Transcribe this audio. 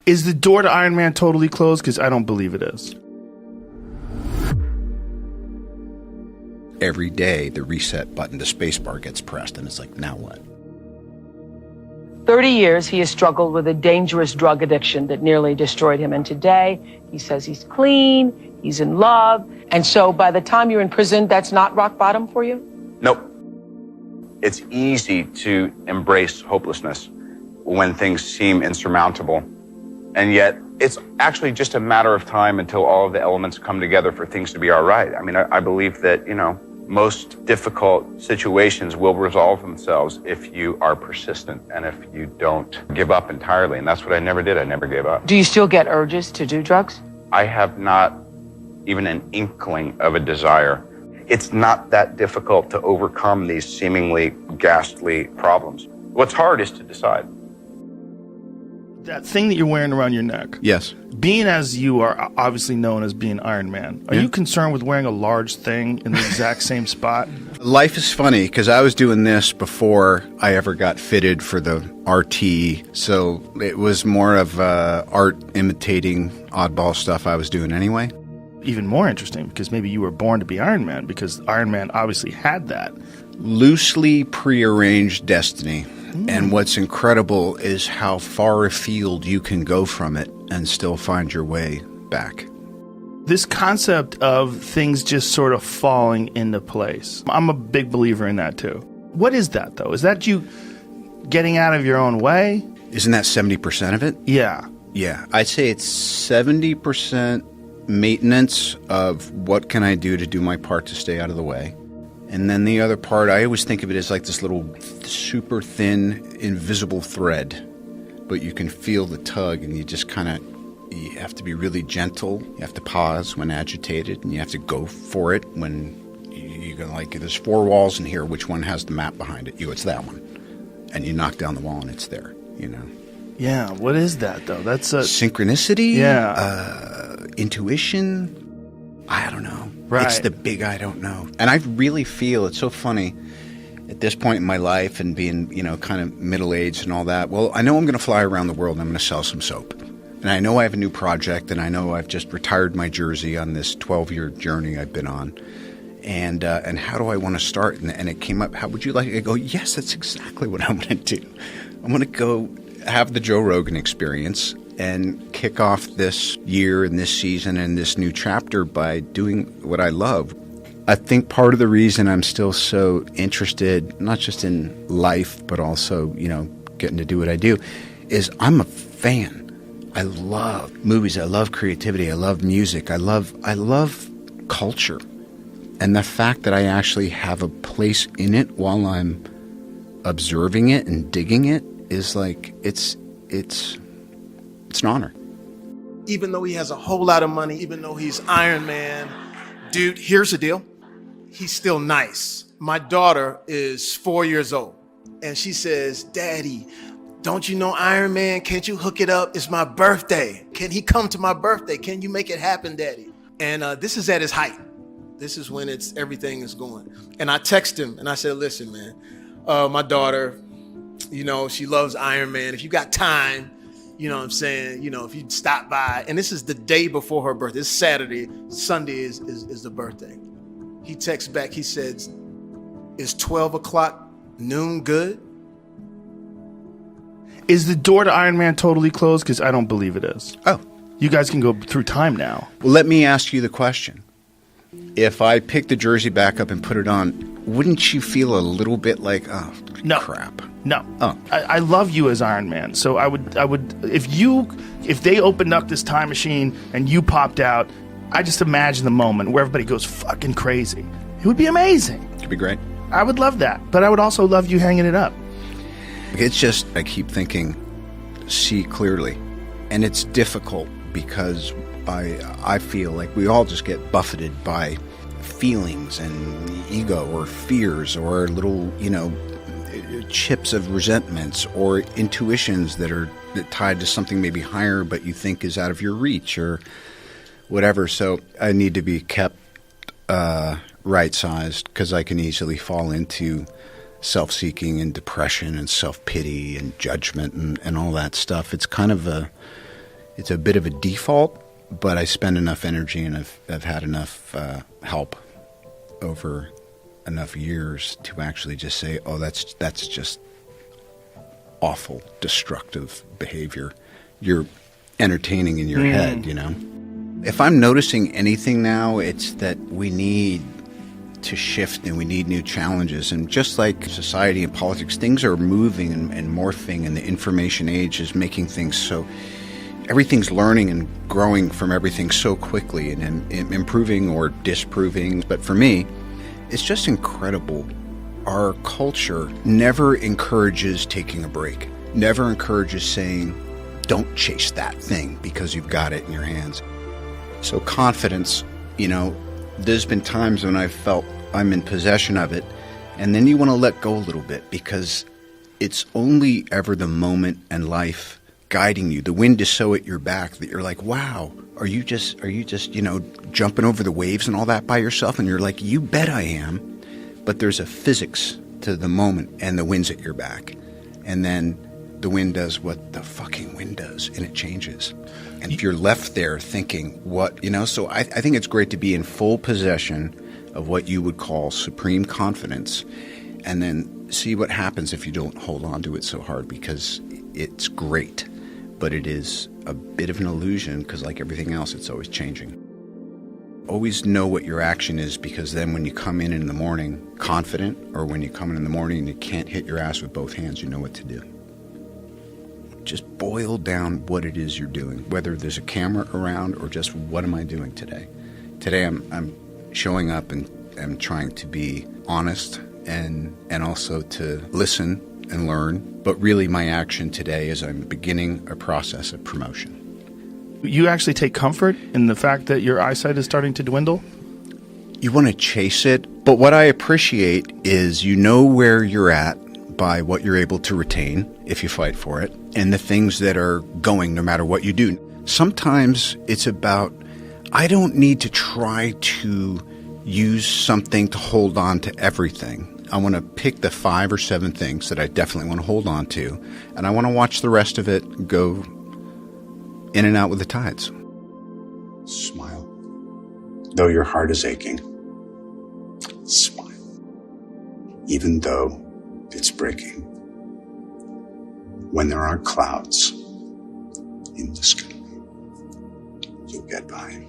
Is the door to Iron Man totally closed? Because I don't believe it is. Every day, the reset button, the space bar gets pressed, and it's like, now what? 30 years he has struggled with a dangerous drug addiction that nearly destroyed him. And today, he says he's clean, he's in love. And so by the time you're in prison, that's not rock bottom for you? Nope. It's easy to embrace hopelessness when things seem insurmountable. And yet, it's actually just a matter of time until all of the elements come together for things to be all right. I mean, I believe that, most difficult situations will resolve themselves if you are persistent and if you don't give up entirely. And that's what I never did. I never gave up. Do you still get urges to do drugs? I have not even an inkling of a desire. It's not that difficult to overcome these seemingly ghastly problems. What's hard is to decide. That thing that you're wearing around your neck. Yes. Being as you are obviously known as being Iron Man, are you concerned with wearing a large thing in the exact same spot? Life is funny because I was doing this before I ever got fitted for the RT, so it was more of art imitating oddball stuff I was doing anyway. Even more interesting because maybe you were born to be Iron Man because Iron Man obviously had that. Loosely prearranged destiny. And what's incredible is how far afield you can go from it and still find your way back. This concept of things just sort of falling into place. I'm a big believer in that too. What is that though? Is that you getting out of your own way? Isn't that 70% of it? Yeah. Yeah. I'd say it's 70% maintenance of what can I do to do my part to stay out of the way. And then the other part, I always think of it as like this little super thin, invisible thread. But you can feel the tug and you just you have to be really gentle. You have to pause when agitated and you have to go for it when you're going to like, there's 4 walls in here, which one has the map behind it? It's that one. And you knock down the wall and it's there, Yeah, what is that though? That's a... Synchronicity? Yeah. Intuition? I don't know. Right. It's the big I don't know. And I really feel, it's so funny, at this point in my life and being, kind of middle-aged and all that, well, I know I'm going to fly around the world and I'm going to sell some soap. And I know I have a new project and I know I've just retired my jersey on this 12-year journey I've been on. And how do I want to start? And it came up, how would you like it? I go, yes, that's exactly what I'm going to do. I'm going to go have the Joe Rogan experience and kick off this year and this season and this new chapter by doing what I love. I think part of the reason I'm still so interested, not just in life, but also, getting to do what I do, is I'm a fan. I love movies. I love creativity. I love music. I love culture. And the fact that I actually have a place in it while I'm observing it and digging it is like, it's an honor. Even though he has a whole lot of money, even though he's Iron Man, dude, here's the deal. He's still nice. My daughter is 4 years old, and she says, Daddy, don't you know Iron Man? Can't you hook it up? It's my birthday. Can he come to my birthday? Can you make it happen, Daddy? And this is at his height. This is when everything is going. And I text him, and I said, listen, man, my daughter, she loves Iron Man. If you got time, you know what I'm saying? If you'd stop by. And this is the day before her birthday. It's Saturday. Sunday is the birthday. He texts back. He says, is 12 o'clock noon good? Is the door to Iron Man totally closed? Because I don't believe it is. Oh. You guys can go through time now. Well, let me ask you the question. If I pick the jersey back up and put it on, wouldn't you feel a little bit like, oh, no. crap? No. Oh. I love you as Iron Man. So I would if they opened up this time machine and you popped out, I just imagine the moment where everybody goes fucking crazy. It would be amazing. It'd be great. I would love that. But I would also love you hanging it up. It's just, I keep thinking, see clearly. And it's difficult because I feel like we all just get buffeted by feelings and ego or fears or little, chips of resentments or intuitions that are tied to something maybe higher but you think is out of your reach or whatever. So I need to be kept right-sized because I can easily fall into self-seeking and depression and self-pity and judgment and all that stuff. It's kind of It's a bit of a default, but I spend enough energy and I've had enough help over enough years to actually just say, oh, that's just awful, destructive behavior. You're entertaining in your head, you know? If I'm noticing anything now, it's that we need to shift and we need new challenges. And just like society and politics, things are moving and morphing, and the information age is making things so... Everything's learning and growing from everything so quickly and improving or disproving. But for me, it's just incredible. Our culture never encourages taking a break, never encourages saying, don't chase that thing because you've got it in your hands. So confidence, you know, there's been times when I've felt I'm in possession of it, and then you want to let go a little bit because it's only ever the moment and life guiding you. The wind is so at your back that you're like, wow, are you just, you know, jumping over the waves and all that by yourself? And you're like, you bet I am. But there's a physics to the moment, and the wind's at your back. And then the wind does what the fucking wind does, and it changes. And if you're left there thinking, what, you know, so I think it's great to be in full possession of what you would call supreme confidence, and then see what happens if you don't hold on to it so hard, because it's great. But it is a bit of an illusion because, like everything else, it's always changing. Always know what your action is, because then when you come in the morning confident, or when you come in the morning and you can't hit your ass with both hands, you know what to do. Just boil down what it is you're doing, whether there's a camera around or just what am I doing today. Today I'm showing up and I'm trying to be honest and also to listen and learn. But really my action today is I'm beginning a process of promotion. You actually take comfort in the fact that your eyesight is starting to dwindle? You want to chase it, but what I appreciate is you know where you're at by what you're able to retain if you fight for it, and the things that are going no matter what you do. Sometimes it's about, I don't need to try to use something to hold on to everything. I want to pick the 5 or 7 things that I definitely want to hold on to, and I want to watch the rest of it go in and out with the tides. Smile. Though your heart is aching, smile. Even though it's breaking. When there are clouds in the sky, you'll get by.